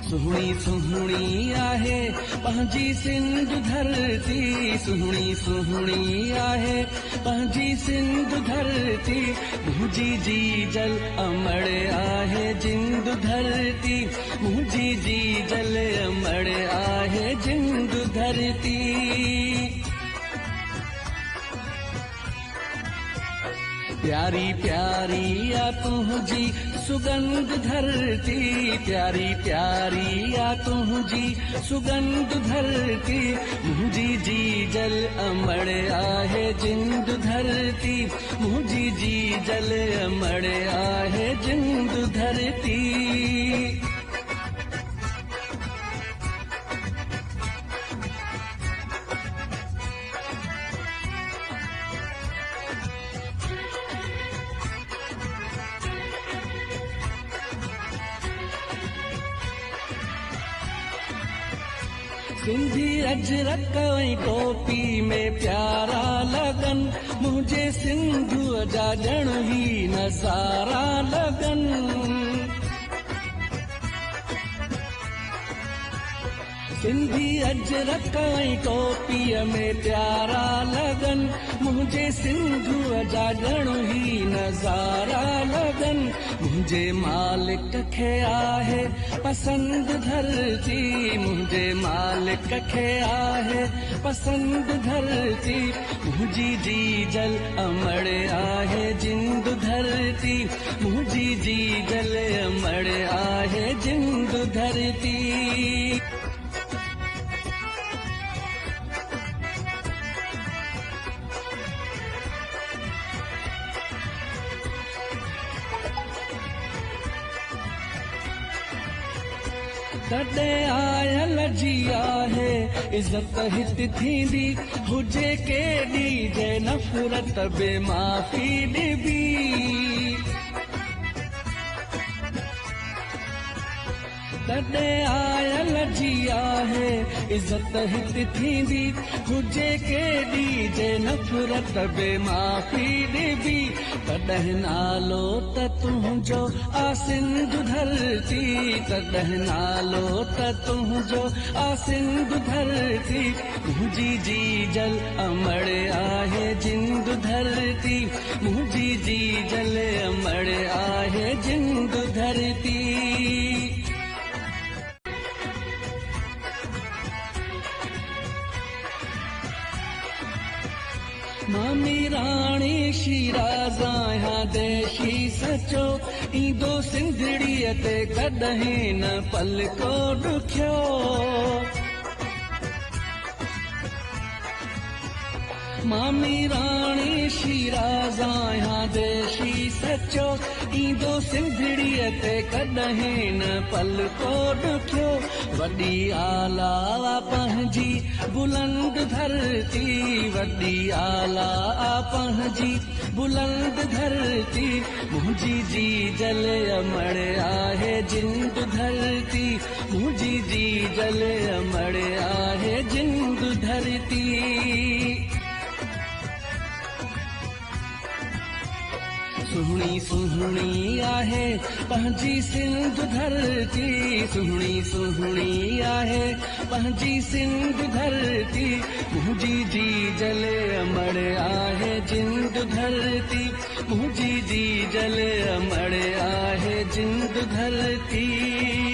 सुहणी सुहणी आहे पंहिंजी सिंध धरती, सुहणी सुहणी आहे पंहिंजी सिंध धरती, मुंहिंजी जी जल अमड़ आहे जिंद धरती, मुंहिंजी जी जल अमड़ आहे जिंद धरती। प्यारी प्यारी आ तुझी सुगंध धरती, प्यारी प्यारी आ तुझी सुगंध धरती, मुंहिंजी जी जल अमड़ आहे जिंद धरती, मुंहिंजी जी जल अमड़ आहे जिंद धरती। सिंधी अजरक ऐं टोपी में प्यारा लगन, मुझे सिंधु जा ॼण ही नज़ारा लगन। सिंधी अजरक ऐं टोपीअ में प्यारा लगन, मुझे सिंधु जा ॼण ही नज़ारा लगन। मुझे मालिक खे आहे पसंद धरती, मुझे मालिक खे आहे पसंद धरती, मुंहिंजी जी जल अमड़ आहे जिंद धरती, मुंहिंजी जी जल अमड़ आहे जिंद धरती। तॾहिं आयल जी आहे इज़त हित थींदी, हुजे केॾी जे नफ़रत बे माफ़ी ॾिबी। तॾहिं आयल जी आहे इज़त हित थींदी, हुजे केॾी जे नफ़रत बे माफ़ी ॾिबी। तॾहिं नालो त तुंहिंजो आ सिंध धरती, तॾहिं नालो त तुंहिंजो आ सिंध धरती, मुंहिंजी जी जल अमड़ आहे जिंद धरती, मुंहिंजी जी जल अमड़ आहे जिंद धरती। मामी राणी शीराज़ आहियां देशी सचो, ईंदो सिंधड़ीअ ते कॾहिं न पलको ॾुखियो। मामी राणी शीराज़ आहियां देशी सचो, ईंदो सिंधड़ीअ ते कॾहिं न पलको ॾुखियो। वॾी आला पंहिंजी बुलंद धरती, वॾी आला पंहिंजी बुलंद धरती, मुंहिंजी जी जल अमड़ आहे जिंद धरती, मुंहिंजी जी जल अमड़ आहे जिंद धरती। सुहणी सुहणी आहे पंहिंजी सिंध धरती, सुहणी सुहणी आहे पंहिंजी सिंध धरती, मुंहिंजी जी जल अमड़ आहे जिंद धरती, मुंहिंजी जी जल अमड़ आहे जिंद धरती।